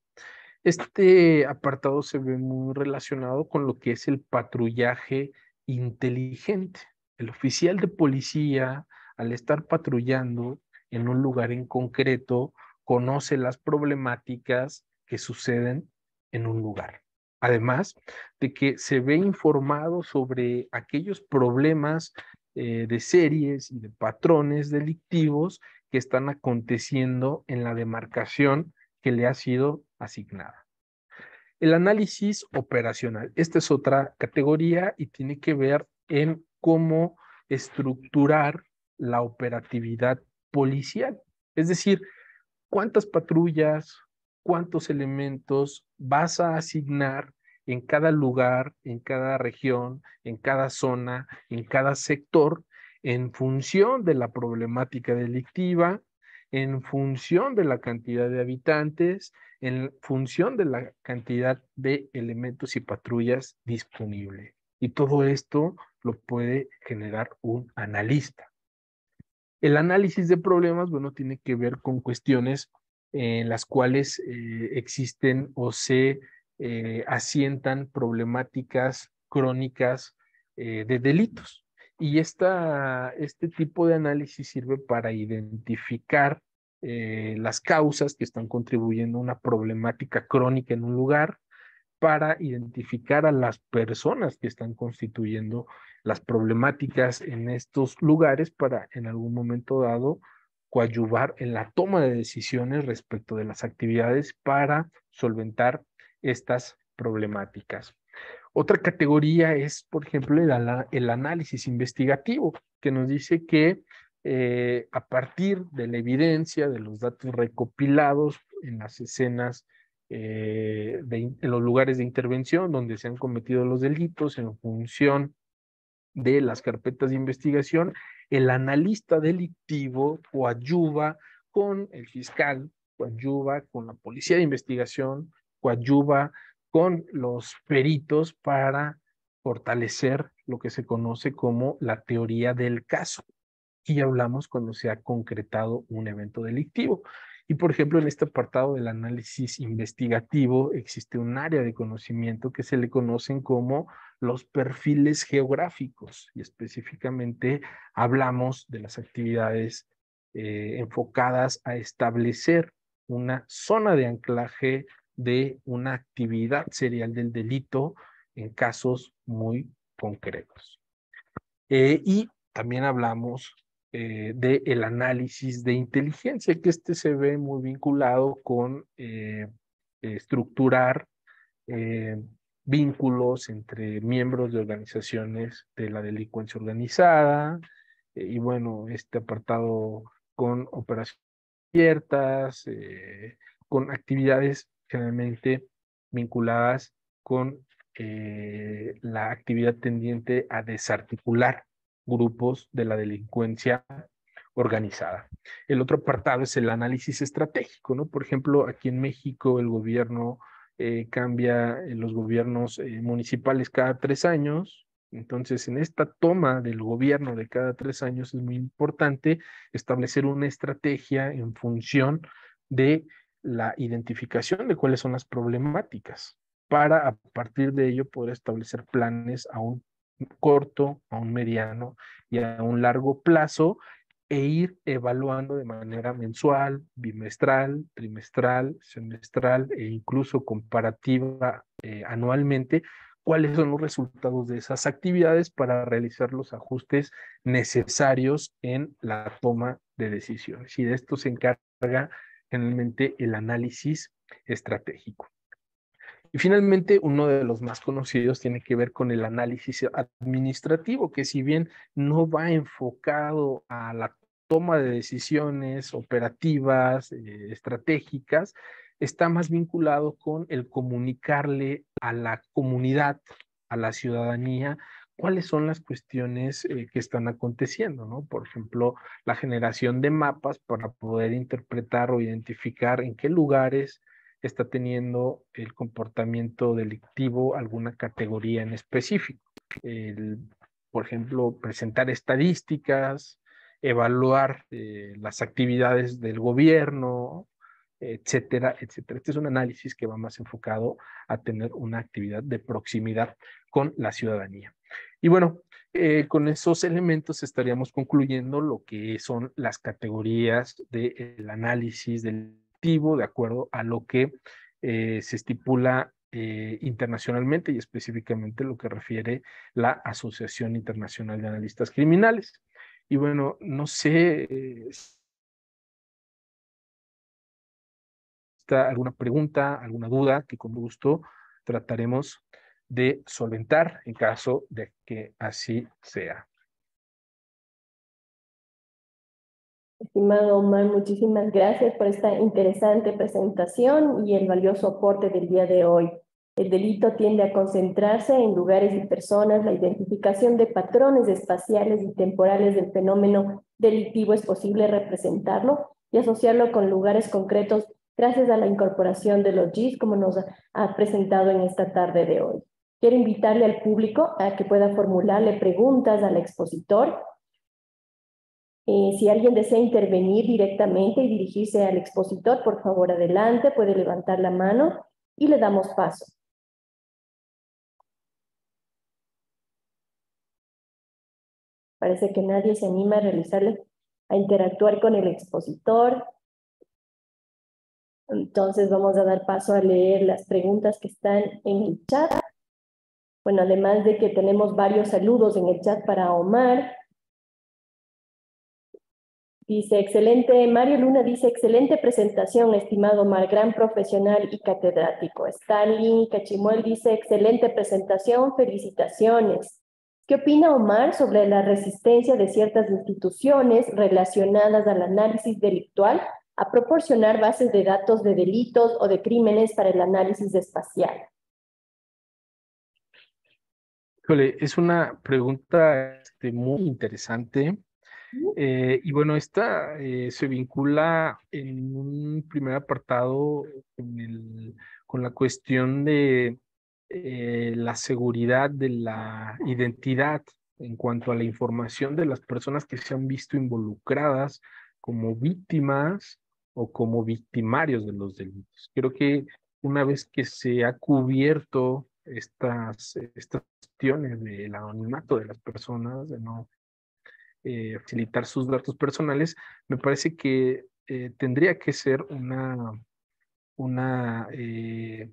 Este apartado se ve muy relacionado con lo que es el patrullaje inteligente. El oficial de policía, al estar patrullando en un lugar en concreto, conoce las problemáticas que suceden en un lugar. Además de que se ve informado sobre aquellos problemas de series y de patrones delictivos que están aconteciendo en la demarcación que le ha sido asignada. El análisis operacional. Esta es otra categoría y tiene que ver en cómo estructurar la operatividad policial. Es decir, cuántas patrullas, cuántos elementos vas a asignar en cada lugar, en cada región, en cada zona, en cada sector, en función de la problemática delictiva, en función de la cantidad de habitantes, en función de la cantidad de elementos y patrullas disponibles. Y todo esto lo puede generar un analista. El análisis de problemas, bueno, tiene que ver con cuestiones en las cuales existen o se asientan problemáticas crónicas de delitos. Y este tipo de análisis sirve para identificar las causas que están contribuyendo a una problemática crónica en un lugar, para identificar a las personas que están constituyendo las problemáticas en estos lugares para en algún momento dado coadyuvar en la toma de decisiones respecto de las actividades para solventar estas problemáticas. Otra categoría es, por ejemplo, el análisis investigativo, que nos dice que a partir de la evidencia, de los datos recopilados en las escenas, en los lugares de intervención donde se han cometido los delitos, en función de las carpetas de investigación, el analista delictivo coadyuva con el fiscal, coadyuva con la policía de investigación, coadyuva con los peritos para fortalecer lo que se conoce como la teoría del caso. Y hablamos cuando se ha concretado un evento delictivo. Y por ejemplo, en este apartado del análisis investigativo existe un área de conocimiento que se le conocen como los perfiles geográficos y específicamente hablamos de las actividades enfocadas a establecer una zona de anclaje de una actividad serial del delito en casos muy concretos. Y también hablamos del análisis de inteligencia, que este se ve muy vinculado con estructurar eh, vínculos entre miembros de organizaciones de la delincuencia organizada, y bueno, este apartado con operaciones abiertas, con actividades generalmente vinculadas con la actividad tendiente a desarticular grupos de la delincuencia organizada. El otro apartado es el análisis estratégico, ¿no? Por ejemplo, aquí en México el gobierno cambia los gobiernos municipales cada 3 años. Entonces, en esta toma del gobierno de cada 3 años es muy importante establecer una estrategia en función de la identificación de cuáles son las problemáticas para a partir de ello poder establecer planes a un corto, a un mediano y a un largo plazo e ir evaluando de manera mensual, bimestral, trimestral, semestral e incluso comparativa anualmente cuáles son los resultados de esas actividades para realizar los ajustes necesarios en la toma de decisiones. Y de esto se encarga generalmente el análisis estratégico. Y finalmente, uno de los más conocidos tiene que ver con el análisis administrativo, que si bien no va enfocado a la toma de decisiones operativas, estratégicas, está más vinculado con el comunicarle a la comunidad, a la ciudadanía, cuáles son las cuestiones que están aconteciendo, ¿no? Por ejemplo, la generación de mapas para poder interpretar o identificar en qué lugares está teniendo el comportamiento delictivo alguna categoría en específico. Por ejemplo, presentar estadísticas, evaluar las actividades del gobierno, etcétera, etcétera. Este es un análisis que va más enfocado a tener una actividad de proximidad con la ciudadanía. Y bueno, con esos elementos estaríamos concluyendo lo que son las categorías del análisis del de acuerdo a lo que se estipula internacionalmente y específicamente lo que refiere la Asociación Internacional de Analistas Criminales. Y bueno, no sé si está alguna pregunta, alguna duda que con gusto trataremos de solventar en caso de que así sea. Estimado Omar, muchísimas gracias por esta interesante presentación y el valioso aporte del día de hoy. El delito tiende a concentrarse en lugares y personas. La identificación de patrones espaciales y temporales del fenómeno delictivo es posible representarlo y asociarlo con lugares concretos gracias a la incorporación de los GIS, como nos ha presentado en esta tarde de hoy. Quiero invitarle al público a que pueda formularle preguntas al expositor. Si alguien desea intervenir directamente y dirigirse al expositor, por favor, adelante, puede levantar la mano y le damos paso. Parece que nadie se anima a interactuar con el expositor. Entonces vamos a dar paso a leer las preguntas que están en el chat. Bueno, además de que tenemos varios saludos en el chat para Omar. Dice, excelente, Mario Luna dice, excelente presentación, estimado Omar, gran profesional y catedrático. Stalin Cachimuel dice, excelente presentación, felicitaciones. ¿Qué opina Omar sobre la resistencia de ciertas instituciones relacionadas al análisis delictual a proporcionar bases de datos de delitos o de crímenes para el análisis espacial? Híjole, es una pregunta muy interesante. Y bueno, esta se vincula en un primer apartado con la cuestión de la seguridad de la identidad en cuanto a la información de las personas que se han visto involucradas como víctimas o como victimarios de los delitos. Creo que una vez que se ha cubierto estas cuestiones del anonimato de las personas, de no facilitar sus datos personales, me parece que tendría que ser una, eh,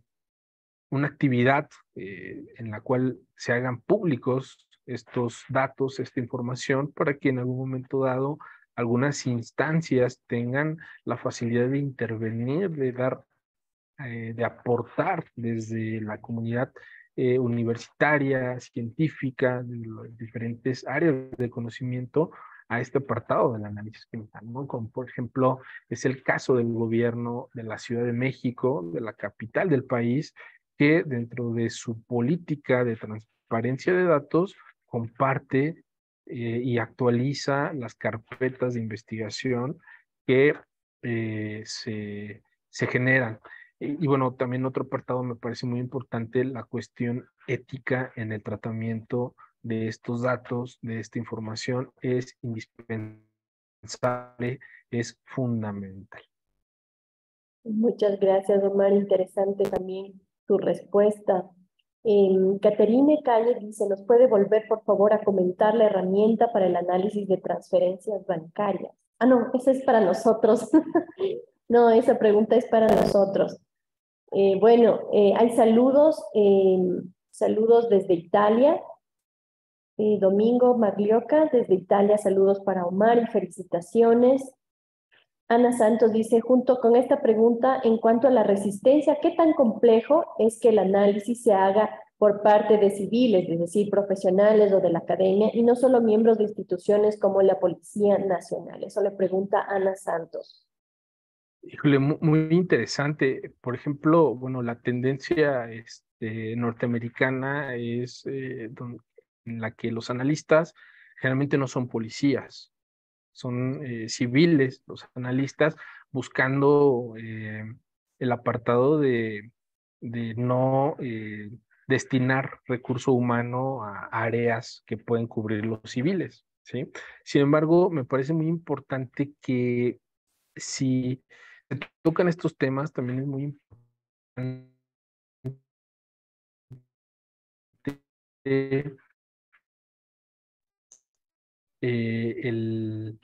una actividad en la cual se hagan públicos estos datos, esta información, para que en algún momento dado algunas instancias tengan la facilidad de intervenir, de dar, de aportar desde la comunidad universitaria, científica, de las diferentes áreas de conocimiento a este apartado del análisis criminal, ¿no? Como por ejemplo es el caso del gobierno de la Ciudad de México, de la capital del país, que dentro de su política de transparencia de datos comparte y actualiza las carpetas de investigación que se generan. Y bueno, también otro apartado me parece muy importante, la cuestión ética en el tratamiento de estos datos, de esta información, es indispensable, es fundamental. Muchas gracias, Omar. Interesante también tu respuesta. Caterine Calle dice, ¿nos puede volver, por favor, a comentar la herramienta para el análisis de transferencias bancarias? Ah, no, esa es para nosotros. No, esa pregunta es para nosotros. Bueno, hay saludos desde Italia. Domingo Maglioca, desde Italia, saludos para Omar y felicitaciones. Ana Santos dice, junto con esta pregunta, en cuanto a la resistencia, ¿qué tan complejo es que el análisis se haga por parte de civiles, es decir, profesionales o de la academia, y no solo miembros de instituciones como la Policía Nacional? Eso le pregunta Ana Santos. Híjole, muy interesante. Por ejemplo, bueno, la tendencia norteamericana es en la que los analistas generalmente no son policías, son civiles, los analistas, buscando el apartado de no destinar recurso humano a áreas que pueden cubrir los civiles, ¿sí? Sin embargo, me parece muy importante que si se tocan estos temas, también es muy importante el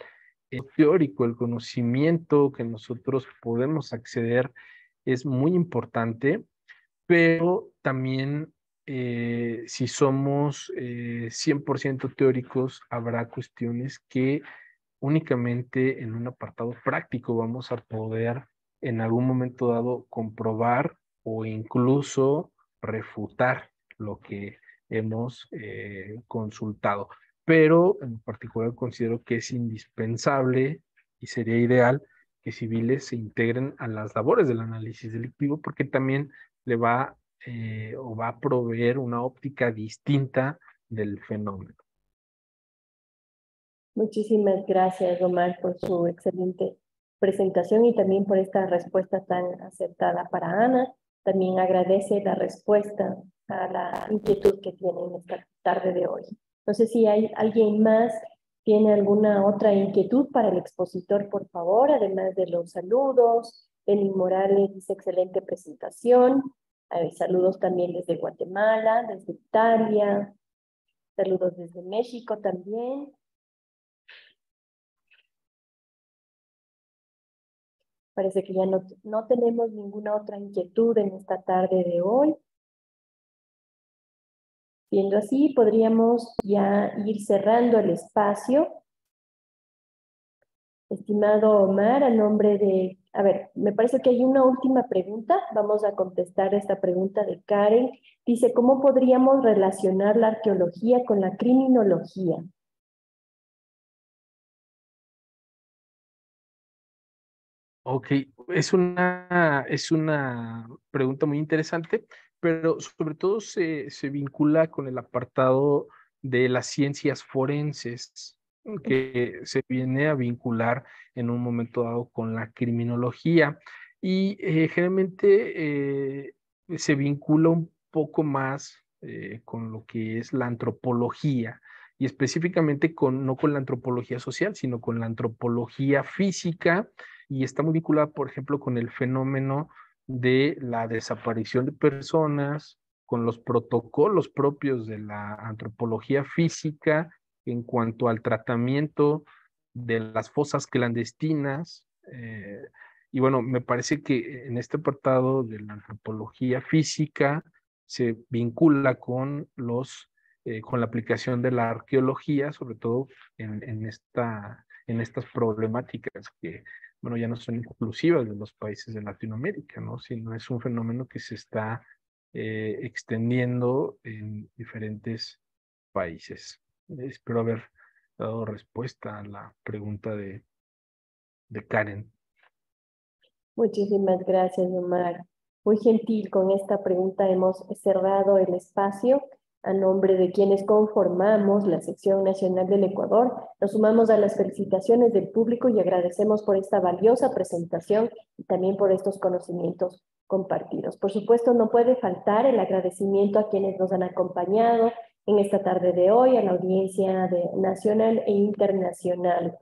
teórico, el conocimiento que nosotros podemos acceder es muy importante, pero también si somos 100% teóricos, habrá cuestiones que únicamente en un apartado práctico vamos a poder en algún momento dado comprobar o incluso refutar lo que hemos consultado. Pero en particular considero que es indispensable y sería ideal que civiles se integren a las labores del análisis delictivo porque también le va o va a proveer una óptica distinta del fenómeno. Muchísimas gracias, Omar, por su excelente presentación y también por esta respuesta tan acertada para Ana. También agradece la respuesta a la inquietud que tiene en esta tarde de hoy. No sé si hay alguien más, tiene alguna otra inquietud para el expositor, por favor, además de los saludos. Eli Morales dice excelente presentación. Saludos también desde Guatemala, desde Italia, saludos desde México también. Parece que ya no tenemos ninguna otra inquietud en esta tarde de hoy. Siendo así, podríamos ya ir cerrando el espacio. Estimado Omar, a nombre de... A ver, me parece que hay una última pregunta. Vamos a contestar esta pregunta de Karen. Dice, ¿cómo podríamos relacionar la arqueología con la criminología? Ok, es una pregunta muy interesante, pero sobre todo se vincula con el apartado de las ciencias forenses, que se viene a vincular en un momento dado con la criminología y generalmente se vincula un poco más con lo que es la antropología y específicamente no con la antropología social, sino con la antropología física y está muy vinculada, por ejemplo, con el fenómeno de la desaparición de personas, con los protocolos propios de la antropología física en cuanto al tratamiento de las fosas clandestinas. Y bueno, me parece que en este apartado de la antropología física se vincula con con la aplicación de la arqueología, sobre todo en estas problemáticas que bueno, ya no son exclusivas de los países de Latinoamérica, ¿no? Sino es un fenómeno que se está extendiendo en diferentes países. Espero haber dado respuesta a la pregunta de Karen. Muchísimas gracias, Omar. Muy gentil, con esta pregunta hemos cerrado el espacio. A nombre de quienes conformamos la sección nacional del Ecuador, nos sumamos a las felicitaciones del público y agradecemos por esta valiosa presentación y también por estos conocimientos compartidos. Por supuesto, no puede faltar el agradecimiento a quienes nos han acompañado en esta tarde de hoy, a la audiencia nacional e internacional.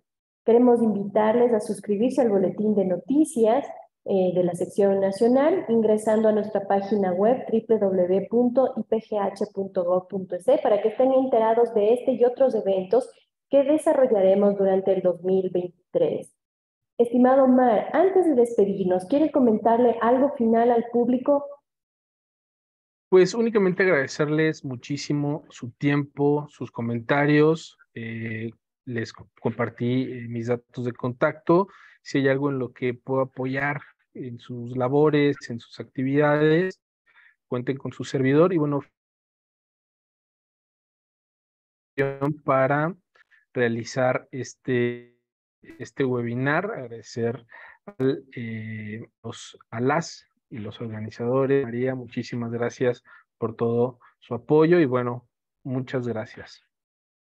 Queremos invitarles a suscribirse al boletín de noticias de la sección nacional, ingresando a nuestra página web www.ipgh.gov.es para que estén enterados de este y otros eventos que desarrollaremos durante el 2023. Estimado Omar, antes de despedirnos, ¿quiere comentarle algo final al público? Pues únicamente agradecerles muchísimo su tiempo, sus comentarios. Les compartí mis datos de contacto. Si hay algo en lo que puedo apoyar en sus labores, en sus actividades, cuenten con su servidor y bueno, para realizar este webinar. Agradecer a las y los organizadores. María, muchísimas gracias por todo su apoyo y bueno, muchas gracias.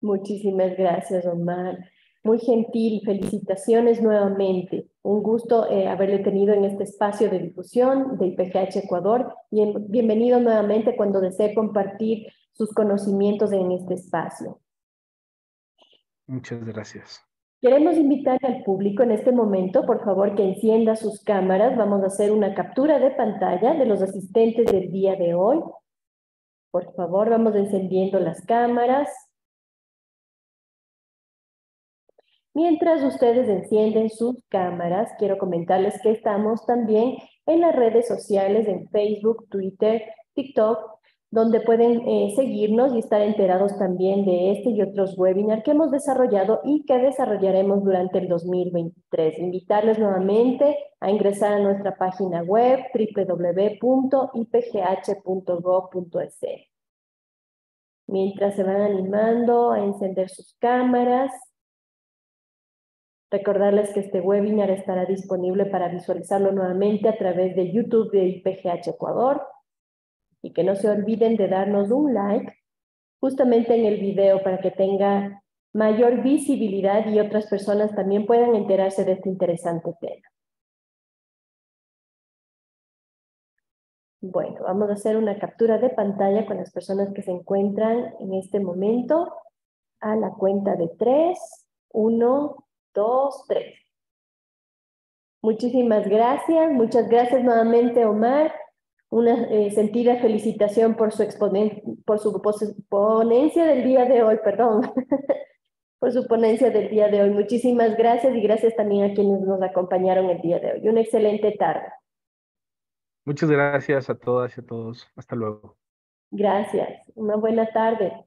Muchísimas gracias, Omar. Muy gentil, felicitaciones nuevamente. Un gusto haberle tenido en este espacio de difusión de IPGH Ecuador y bienvenido nuevamente cuando desee compartir sus conocimientos en este espacio. Muchas gracias. Queremos invitar al público en este momento, por favor, que encienda sus cámaras. Vamos a hacer una captura de pantalla de los asistentes del día de hoy. Por favor, vamos encendiendo las cámaras. Mientras ustedes encienden sus cámaras, quiero comentarles que estamos también en las redes sociales, en Facebook, Twitter, TikTok, donde pueden seguirnos y estar enterados también de este y otros webinars que hemos desarrollado y que desarrollaremos durante el 2023. Invitarles nuevamente a ingresar a nuestra página web www.ipgh.gov.es. Mientras se van animando a encender sus cámaras, recordarles que este webinar estará disponible para visualizarlo nuevamente a través de YouTube de IPGH Ecuador y que no se olviden de darnos un like justamente en el video para que tenga mayor visibilidad y otras personas también puedan enterarse de este interesante tema. Bueno, vamos a hacer una captura de pantalla con las personas que se encuentran en este momento a la cuenta de 3, 1, 2, 3. Muchísimas gracias, muchas gracias nuevamente, Omar. Una sentida felicitación por su ponencia del día de hoy, perdón, por su ponencia del día de hoy. Muchísimas gracias y gracias también a quienes nos acompañaron el día de hoy. Una excelente tarde. Muchas gracias a todas y a todos. Hasta luego. Gracias. Una buena tarde.